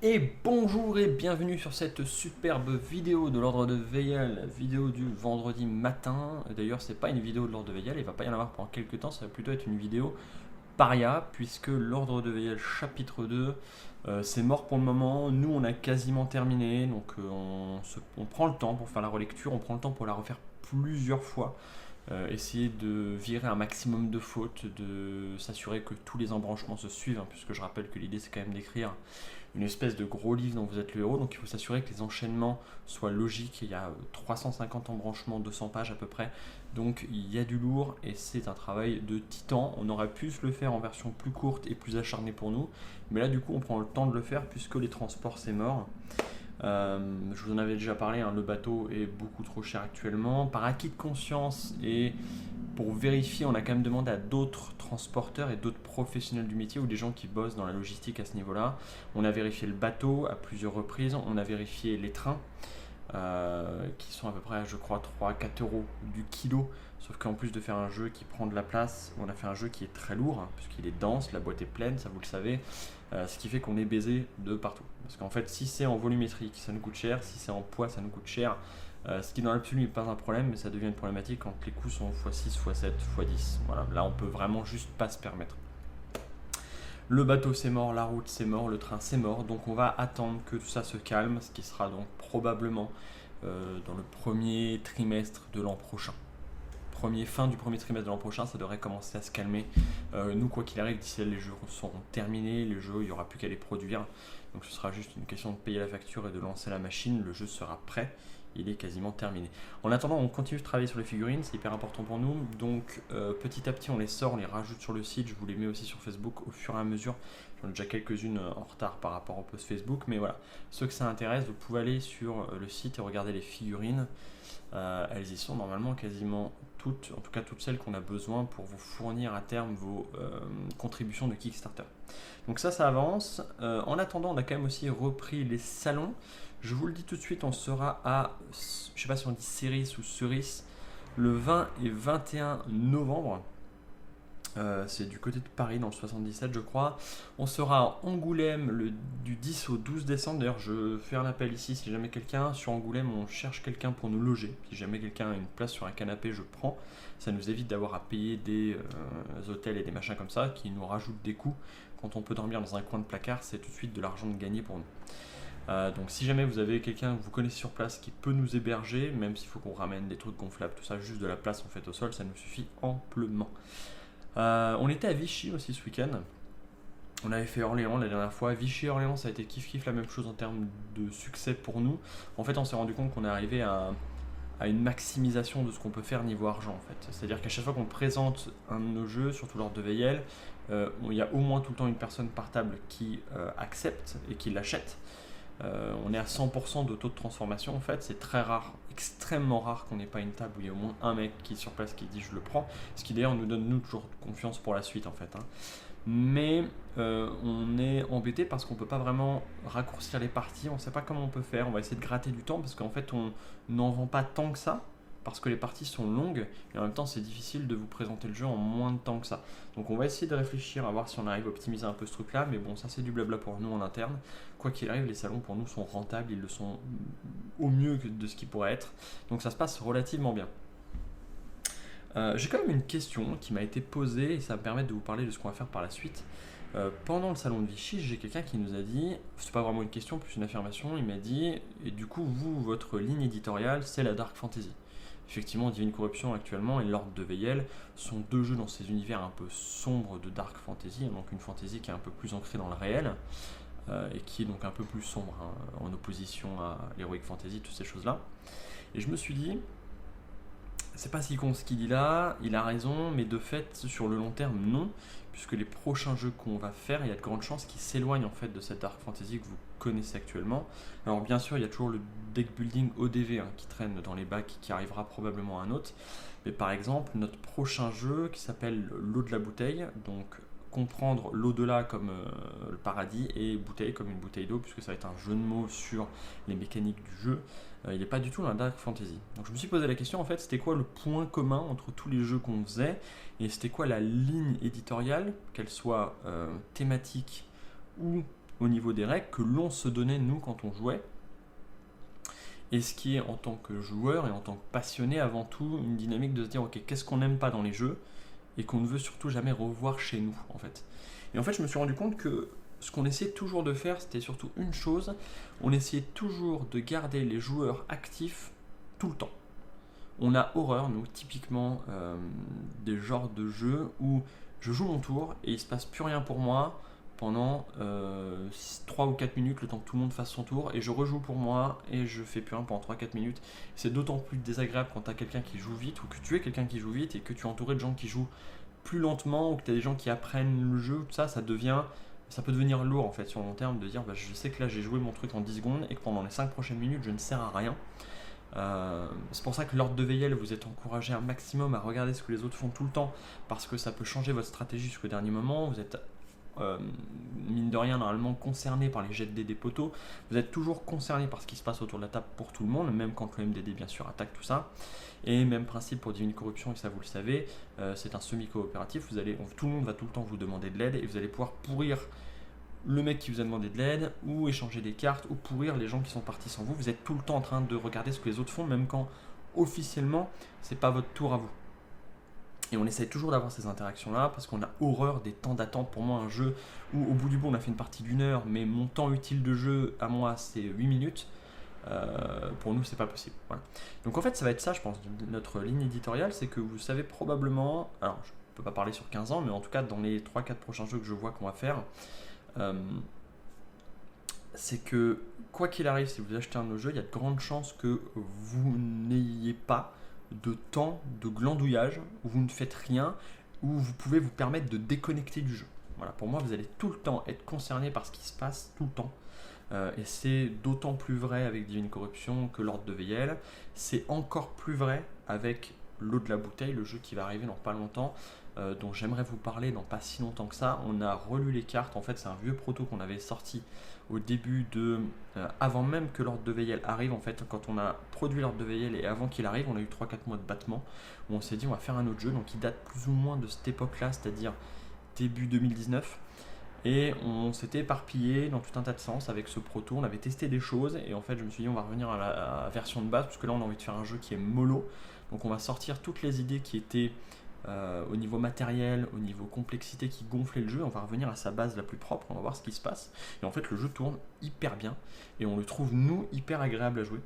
Et bonjour et bienvenue sur cette superbe vidéo de l'ordre de Veyel, la vidéo du vendredi matin. D'ailleurs, c'est pas une vidéo de l'ordre de Veyel, il va pas y en avoir pendant quelques temps, ça va plutôt être une vidéo paria, puisque l'ordre de Veyel chapitre 2, c'est mort pour le moment. Nous, on a quasiment terminé, donc on prend le temps pour faire la relecture, on prend le temps pour la refaire plusieurs fois. Essayer de virer un maximum de fautes, de s'assurer que tous les embranchements se suivent, hein, puisque je rappelle que l'idée c'est quand même d'écrire une espèce de gros livre dont vous êtes le héros, donc il faut s'assurer que les enchaînements soient logiques. Il y a 350 embranchements, 200 pages à peu près, donc il y a du lourd et c'est un travail de titan. On aurait pu se le faire en version plus courte et plus acharnée pour nous, mais là du coup on prend le temps de le faire puisque les transports c'est mort. Je vous en avais déjà parlé, hein, le bateau est beaucoup trop cher actuellement. Par acquis de conscience et pour vérifier, on a quand même demandé à d'autres transporteurs et d'autres professionnels du métier ou des gens qui bossent dans la logistique à ce niveau-là. On a vérifié le bateau à plusieurs reprises, on a vérifié les trains qui sont à peu près, je crois, 3-4 euros du kilo. Sauf qu'en plus de faire un jeu qui prend de la place, on a fait un jeu qui est très lourd, hein, puisqu'il est dense, la boîte est pleine, ça vous le savez, ce qui fait qu'on est baisé de partout. Parce qu'en fait, si c'est en volumétrique, ça nous coûte cher, si c'est en poids, ça nous coûte cher. Ce qui dans l'absolu n'est pas un problème, mais ça devient une problématique quand les coûts sont x6, x7, x10. Voilà, là on peut vraiment juste pas se permettre. Le bateau c'est mort, la route c'est mort, le train c'est mort, donc on va attendre que tout ça se calme, ce qui sera donc probablement dans le premier trimestre de l'an prochain. Fin du premier trimestre de l'an prochain, ça devrait commencer à se calmer. Nous, quoi qu'il arrive, d'ici là, les jeux seront terminés, les jeux, il n'y aura plus qu'à les produire. Donc ce sera juste une question de payer la facture et de lancer la machine, le jeu sera prêt. Il est quasiment terminé. En attendant, on continue de travailler sur les figurines, c'est hyper important pour nous. Donc petit à petit, on les sort, on les rajoute sur le site. Je vous les mets aussi sur Facebook au fur et à mesure. J'en ai déjà quelques-unes en retard par rapport au post Facebook. Mais voilà, ceux que ça intéresse, vous pouvez aller sur le site et regarder les figurines. Elles y sont normalement quasiment toutes, en tout cas toutes celles qu'on a besoin pour vous fournir à terme vos contributions de Kickstarter. Donc ça avance. En attendant, on a quand même aussi repris les salons. Je vous le dis tout de suite, on sera à, je sais pas si on dit Ceris ou Ceris, le 20 et 21 novembre. C'est du côté de Paris dans le 77 je crois. On sera à Angoulême du 10 au 12 décembre. D'ailleurs je fais un appel ici si jamais quelqu'un sur Angoulême on cherche quelqu'un pour nous loger. Si jamais quelqu'un a une place sur un canapé je prends. Ça nous évite d'avoir à payer des hôtels et des machins comme ça qui nous rajoutent des coûts. Quand on peut dormir dans un coin de placard c'est tout de suite de l'argent de gagné pour nous. Donc si jamais vous avez quelqu'un que vous connaissez sur place qui peut nous héberger, même s'il faut qu'on ramène des trucs gonflables, tout ça, juste de la place en fait au sol, ça nous suffit amplement. On était à Vichy aussi ce week-end. On avait fait Orléans la dernière fois. Vichy et Orléans, ça a été kiff-kiff la même chose en termes de succès pour nous. En fait, on s'est rendu compte qu'on est arrivé à une maximisation de ce qu'on peut faire niveau argent en fait. C'est-à-dire qu'à chaque fois qu'on présente un de nos jeux, surtout lors de Veyel, il y a au moins tout le temps une personne par table qui accepte et qui l'achète. On est à 100% de taux de transformation en fait, c'est très rare, extrêmement rare qu'on n'ait pas une table où il y a au moins un mec qui est sur place qui dit je le prends, ce qui d'ailleurs nous donne toujours confiance pour la suite en fait. Hein. Mais on est embêté parce qu'on ne peut pas vraiment raccourcir les parties, on ne sait pas comment on peut faire, on va essayer de gratter du temps parce qu'en fait on n'en vend pas tant que ça, parce que les parties sont longues et en même temps c'est difficile de vous présenter le jeu en moins de temps que ça. Donc on va essayer de réfléchir à voir si on arrive à optimiser un peu ce truc là, mais bon ça c'est du blabla pour nous en interne. Quoi qu'il arrive, les salons pour nous sont rentables, ils le sont au mieux que de ce qu'ils pourraient être, donc ça se passe relativement bien. J'ai quand même une question qui m'a été posée et ça me permet de vous parler de ce qu'on va faire par la suite. Pendant le salon de Vichy, j'ai quelqu'un qui nous a dit, c'est pas vraiment une question, plus une affirmation, il m'a dit, et du coup, vous, votre ligne éditoriale, c'est la Dark Fantasy. Effectivement, Divine Corruption actuellement et l'Ordre de Veyel sont deux jeux dans ces univers un peu sombres de Dark Fantasy, donc une fantasy qui est un peu plus ancrée dans le réel et qui est donc un peu plus sombre, hein, en opposition à l'Heroic Fantasy, toutes ces choses-là. Et je me suis dit, c'est pas si con ce qu'il dit là, il a raison, mais de fait, sur le long terme, non, puisque les prochains jeux qu'on va faire, il y a de grandes chances qu'ils s'éloignent en fait de cette Dark Fantasy que vous connaissez actuellement. Alors bien sûr, il y a toujours le deck building ODV hein, qui traîne dans les bacs, qui arrivera probablement à un autre. Mais par exemple, notre prochain jeu qui s'appelle l'eau de la bouteille, donc comprendre l'au-delà comme le paradis et bouteille comme une bouteille d'eau, puisque ça va être un jeu de mots sur les mécaniques du jeu. Il n'est pas du tout dans la Dark Fantasy. Donc je me suis posé la question en fait, c'était quoi le point commun entre tous les jeux qu'on faisait et c'était quoi la ligne éditoriale, qu'elle soit thématique ou au niveau des règles que l'on se donnait nous quand on jouait. Et ce qui est en tant que joueur et en tant que passionné avant tout une dynamique de se dire ok, qu'est-ce qu'on n'aime pas dans les jeux et qu'on ne veut surtout jamais revoir chez nous en fait. Et en fait je me suis rendu compte que ce qu'on essayait toujours de faire c'était surtout une chose, on essayait toujours de garder les joueurs actifs tout le temps. On a horreur nous typiquement des genres de jeux où je joue mon tour et il se passe plus rien pour moi pendant 3 ou 4 minutes, le temps que tout le monde fasse son tour, et je rejoue pour moi, et je fais plus rien pendant 3-4 minutes. C'est d'autant plus désagréable quand tu as quelqu'un qui joue vite, ou que tu es quelqu'un qui joue vite, et que tu es entouré de gens qui jouent plus lentement, ou que tu as des gens qui apprennent le jeu, tout ça, ça peut devenir lourd en fait sur le long terme, de dire bah, je sais que là j'ai joué mon truc en 10 secondes, et que pendant les 5 prochaines minutes je ne sers à rien. C'est pour ça que lors de VL, vous êtes encouragé un maximum à regarder ce que les autres font tout le temps, parce que ça peut changer votre stratégie jusqu'au dernier moment. Vous êtes mine de rien normalement concerné par les jets de dés des poteaux, vous êtes toujours concerné par ce qui se passe autour de la table pour tout le monde, même quand le MDD bien sûr attaque tout ça. Et même principe pour Divine Corruption, et ça vous le savez, c'est un semi-coopératif, tout le monde va tout le temps vous demander de l'aide, et vous allez pouvoir pourrir le mec qui vous a demandé de l'aide, ou échanger des cartes, ou pourrir les gens qui sont partis sans vous. Vous êtes tout le temps en train de regarder ce que les autres font, même quand officiellement c'est pas votre tour à vous. Et on essaye toujours d'avoir ces interactions-là parce qu'on a horreur des temps d'attente. Pour moi, un jeu où au bout du bout on a fait une partie d'1 heure, mais mon temps utile de jeu à moi c'est 8 minutes, pour nous c'est pas possible. Voilà. Donc en fait ça va être ça je pense, notre ligne éditoriale, c'est que vous savez probablement, alors je peux pas parler sur 15 ans, mais en tout cas dans les 3-4 prochains jeux que je vois qu'on va faire, c'est que quoi qu'il arrive, si vous achetez un de nos jeux, il y a de grandes chances que vous n'ayez pas de temps de glandouillage où vous ne faites rien, où vous pouvez vous permettre de déconnecter du jeu. Voilà, pour moi, vous allez tout le temps être concerné par ce qui se passe tout le temps. Et c'est d'autant plus vrai avec Divine Corruption que l'Ordre de VL. C'est encore plus vrai avec l'eau de la bouteille, le jeu qui va arriver dans pas longtemps, dont j'aimerais vous parler dans pas si longtemps que ça. On a relu les cartes, en fait c'est un vieux proto qu'on avait sorti au début de... avant même que l'Ordre de VL arrive, en fait quand on a produit l'Ordre de VL et avant qu'il arrive, on a eu 3-4 mois de battement, où on s'est dit on va faire un autre jeu, donc il date plus ou moins de cette époque-là, c'est-à-dire début 2019. Et on s'était éparpillé dans tout un tas de sens avec ce proto, on avait testé des choses et en fait je me suis dit on va revenir à la version de base parce que là on a envie de faire un jeu qui est mollo. Donc on va sortir toutes les idées qui étaient au niveau matériel, au niveau complexité qui gonflaient le jeu, on va revenir à sa base la plus propre, on va voir ce qui se passe. Et en fait le jeu tourne hyper bien et on le trouve nous hyper agréable à jouer.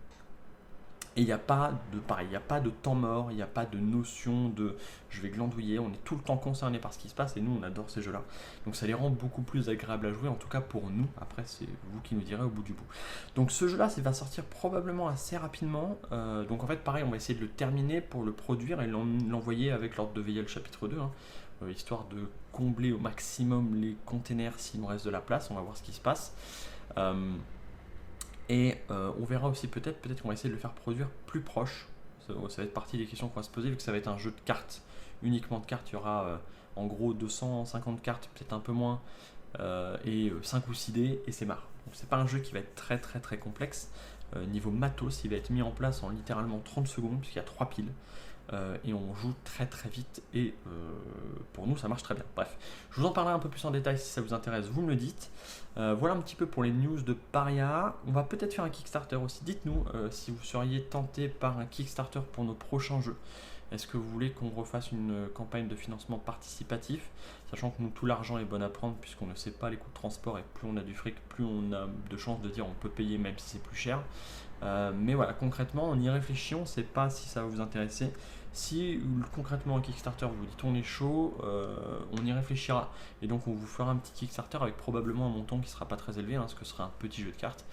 Et il n'y a pas de temps mort, il n'y a pas de notion de je vais glandouiller, on est tout le temps concerné par ce qui se passe et nous on adore ces jeux-là. Donc ça les rend beaucoup plus agréables à jouer, en tout cas pour nous. Après c'est vous qui nous direz au bout du bout. Donc ce jeu-là, ça va sortir probablement assez rapidement. Donc en fait pareil, on va essayer de le terminer pour le produire et l'envoyer avec l'Ordre de VL chapitre 2. Histoire de combler au maximum les containers s'il nous reste de la place, on va voir ce qui se passe. Et on verra aussi peut-être qu'on va essayer de le faire produire plus proche. Ça va être partie des questions qu'on va se poser, vu que ça va être un jeu de cartes, uniquement de cartes. Il y aura en gros 250 cartes, peut-être un peu moins, et 5 ou 6 dés, et c'est marre. Donc c'est pas un jeu qui va être très très très complexe. Niveau matos, il va être mis en place en littéralement 30 secondes, puisqu'il y a 3 piles. Et on joue très très vite et pour nous ça marche très bien. Bref, je vous en parlerai un peu plus en détail si ça vous intéresse, vous me le dites. Voilà un petit peu pour les news de Paria. On va peut-être faire un Kickstarter aussi. Dites-nous si vous seriez tenté par un Kickstarter pour nos prochains jeux. Est-ce que vous voulez qu'on refasse une campagne de financement participatif, sachant que nous tout l'argent est bon à prendre puisqu'on ne sait pas les coûts de transport et plus on a du fric, plus on a de chances de dire on peut payer même si c'est plus cher. Mais voilà, concrètement on y réfléchit, on ne sait pas si ça va vous intéresser. Si concrètement un Kickstarter vous dit on est chaud, on y réfléchira et donc on vous fera un petit Kickstarter avec probablement un montant qui sera pas très élevé, parce que ce sera un petit jeu de cartes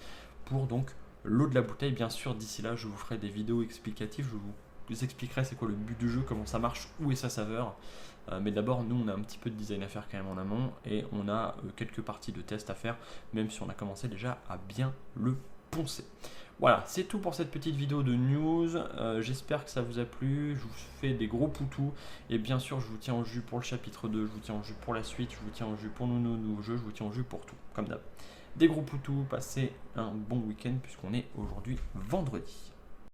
pour donc l'eau de la bouteille. Bien sûr d'ici là je vous ferai des vidéos explicatives, je vous expliquerai c'est quoi le but du jeu, comment ça marche, où est sa saveur. Mais d'abord nous on a un petit peu de design à faire quand même en amont et on a quelques parties de test à faire, même si on a commencé déjà à bien le poncer. Voilà, c'est tout pour cette petite vidéo de news. J'espère que ça vous a plu. Je vous fais des gros poutous. Et bien sûr, je vous tiens au jus pour le chapitre 2. Je vous tiens au jus pour la suite. Je vous tiens au jus pour nos nouveaux jeux. Je vous tiens au jus pour tout, comme d'hab. Des gros poutous. Passez un bon week-end puisqu'on est aujourd'hui vendredi.